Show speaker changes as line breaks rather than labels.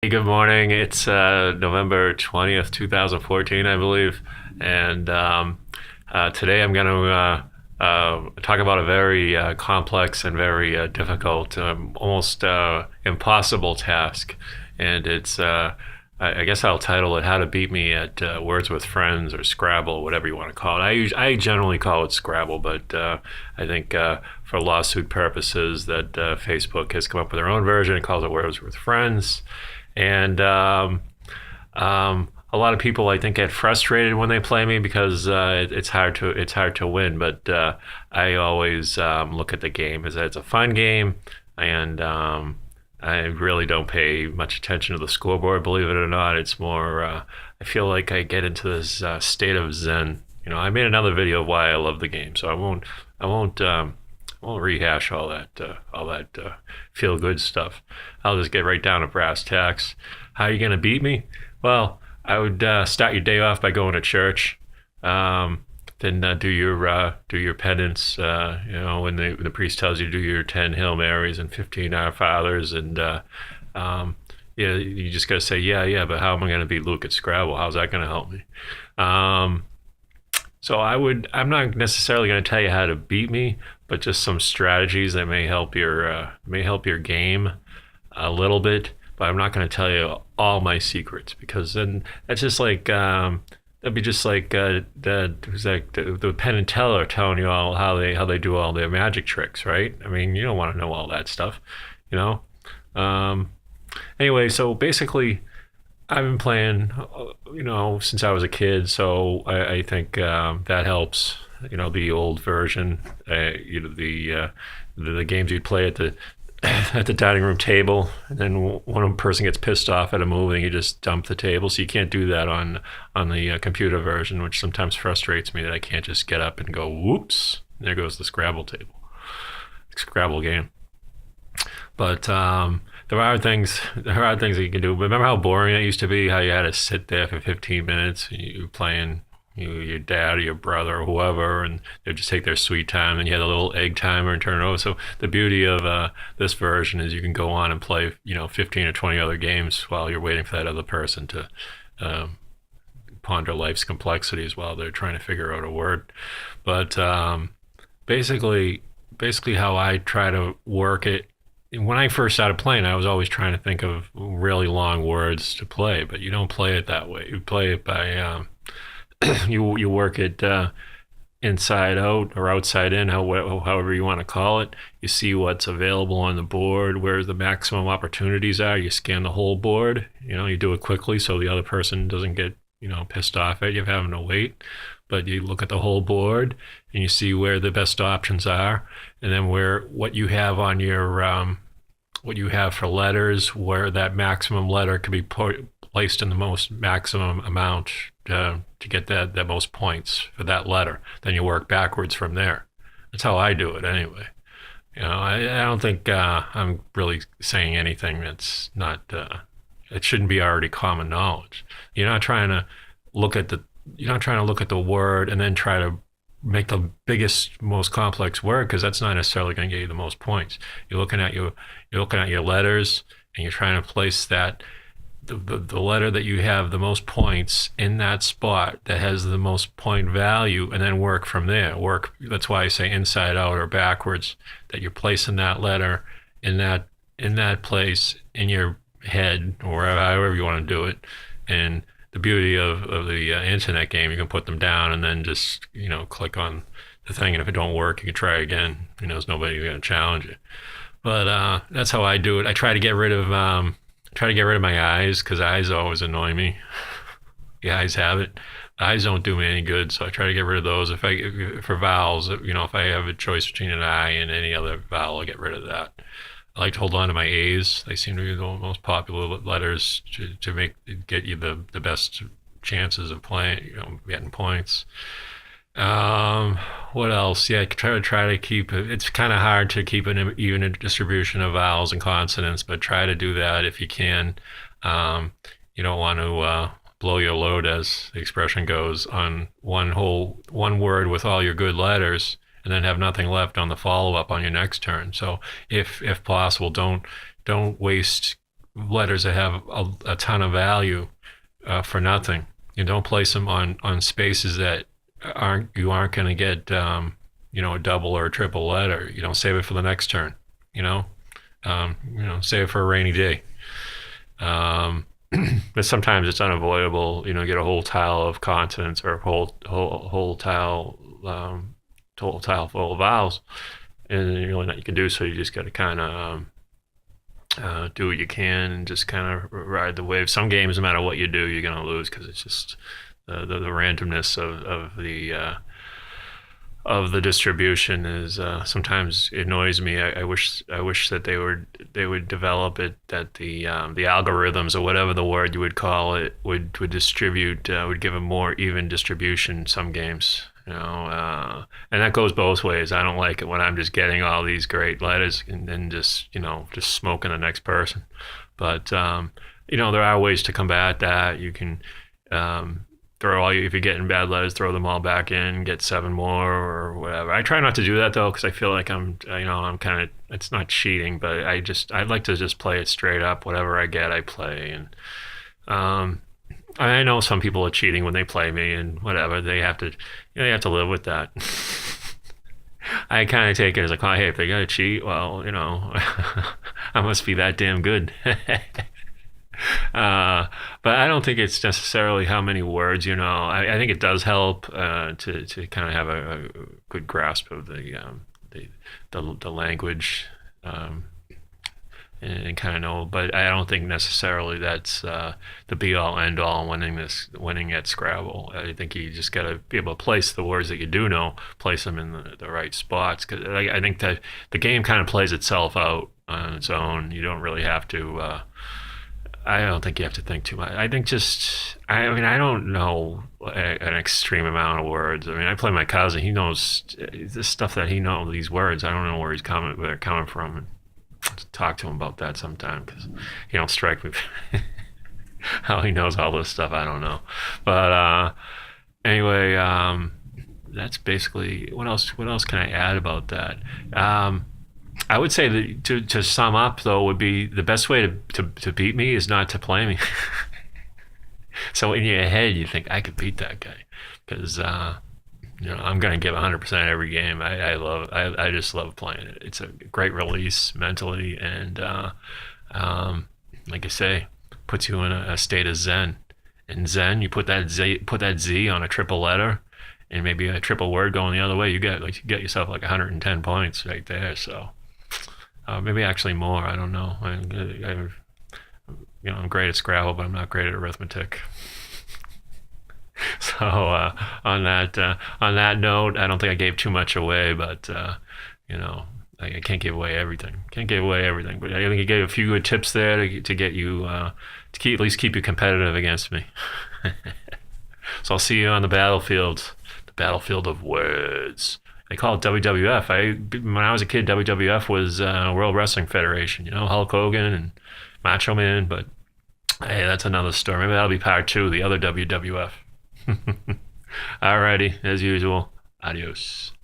Good morning. It's November 20th, 2014, I believe. And today I'm going to talk about a very complex and very difficult, almost impossible task. And I guess I'll title it How to Beat Me at Words with Friends or Scrabble, whatever you want to call it. I generally call it Scrabble, but I think for lawsuit purposes that Facebook has come up with their own version. It calls it Words with Friends. And a lot of people, I think, get frustrated when they play me because it's hard to win. But I always look at the game as it's a fun game, and I really don't pay much attention to the scoreboard. Believe it or not, it's more. I feel like I get into this state of zen. I made another video of why I love the game, so I won't rehash all that feel good stuff. I'll just get right down to brass tacks. How are you gonna beat me? Well, I would start your day off by going to church. Then do your penance. When the priest tells you to do your 10 Hail Marys and 15 Our Fathers, and yeah, you just gotta say yeah. But how am I gonna beat Luke at Scrabble? How's that gonna help me? Um, so I'm not necessarily going to tell you how to beat me, but just some strategies that may help your game a little bit. But I'm not going to tell you all my secrets because then that's just like that'd be just like the Penn and Teller telling you all how they do all their magic tricks, right? I mean, you don't want to know all that stuff, you know. Um, anyway, so basically, I've been playing, since I was a kid, so I think that helps. The old version, the games you'd play at the at the dining room table, and then one person gets pissed off at a move, and you just dump the table. So you can't do that on the computer version, which sometimes frustrates me that I can't just get up and go, whoops, there goes the Scrabble game. But there are things that you can do. Remember how boring it used to be? How you had to sit there for 15 minutes, you playing your dad or your brother or whoever, and they'd just take their sweet time. And you had a little egg timer and turn it over. So the beauty of this version is you can go on and play 15 or 20 other games while you're waiting for that other person to um, ponder life's complexities while they're trying to figure out a word. But basically, basically how I try to work it. When I first started playing, I was always trying to think of really long words to play, but you don't play it that way. You play it by you work it inside out or outside in, however you want to call it. You see what's available on the board, where the maximum opportunities are. You scan the whole board. You do it quickly so the other person doesn't get pissed off at you for having to wait. But you look at the whole board and you see where the best options are, and then where what you have on your what you have for letters, where that maximum letter can be placed in the most maximum amount to get that most points for that letter. Then you work backwards from there. That's how I do it anyway. I don't think I'm really saying anything that's not. It shouldn't be already common knowledge. You're not trying to look at the you're not trying to look at the word and then try to make the biggest, most complex word, because that's not necessarily going to get you the most points. You're looking at your letters, and you're trying to place the letter that you have the most points in that spot that has the most point value, and then work from there. That's why I say inside out or backwards, that you're placing that letter in that place in your head, or however you want to do it. And the beauty of the internet game, you can put them down and then just click on the thing, and if it don't work, you can try again. There's nobody going to challenge you. But that's how I do it. I try to get rid of my eyes, because eyes always annoy me. The eyes have it. The eyes don't do me any good, so I try to get rid of those. For vowels, if I have a choice between an I and any other vowel, I'll get rid of that. I like to hold on to my A's. They seem to be the most popular letters to get you the best chances of playing, getting points. Um, what else? Yeah, try to keep it. It's kind of hard to keep an even distribution of vowels and consonants, but try to do that if you can. Um, you don't want to blow your load, as the expression goes, on one word with all your good letters, and then have nothing left on the follow up on your next turn. So if possible, don't waste letters that have a ton of value for nothing. You don't place them on spaces that aren't going to get a double or a triple letter. You don't save it for the next turn. You know, save it for a rainy day. But sometimes it's unavoidable. Get a whole tile of consonants or a whole tile whole tile full of vowels, and there's really nothing you can do. So you just got to kind of do what you can and just kind of ride the wave. Some games, no matter what you do, you're going to lose because it's just the randomness of the distribution is sometimes annoys me. I wish that they would develop it that the algorithms or whatever the word you would call it would distribute would give a more even distribution some games. And that goes both ways. I don't like it when I'm just getting all these great letters and then just smoking the next person. But there are ways to combat that. You can if you're getting bad letters, throw them all back in, get 7 more or whatever. I try not to do that though, because I feel like I'm kind of, it's not cheating, but I'd like to just play it straight up. Whatever I get, I play. And I know some people are cheating when they play me and whatever. They have to live with that. I kind of take it as like, oh, hey, if they gotta cheat, well, I must be that damn good. But I don't think it's necessarily how many words. I think it does help to kind of have a good grasp of the language, and kind of know. But I don't think necessarily that's the be all end all winning at Scrabble. I think you just got to be able to place the words that you do know, place them in the right spots. Because I think that the game kind of plays itself out on its own. You don't really have to. I don't think you have to think too much. I think I don't know an extreme amount of words. I play my cousin. He knows this stuff that he knows, these words. I don't know where they're coming from. And talk to him about that sometime because he don't strike me how he knows all this stuff. I don't know. But anyway, that's basically, what else can I add about that? I would say that to sum up though would be the best way to beat me is not to play me. So in your head you think I could beat that guy because I'm gonna give 100% every game. I just love playing it. It's a great release mentally and like I say, puts you in a state of zen. In zen, you put that Z on a triple letter and maybe a triple word going the other way. You get yourself like 110 points right there. So. Maybe actually more. I don't know. I'm great at Scrabble, but I'm not great at arithmetic. So on that note, I don't think I gave too much away, but I can't give away everything. But I think I gave a few good tips there to get you at least keep you competitive against me. So I'll see you on the battlefield of words. They call it WWF. When I was a kid, WWF was World Wrestling Federation. Hulk Hogan and Macho Man. But hey, that's another story. Maybe that'll be part 2, the other WWF. Alrighty, as usual. Adios.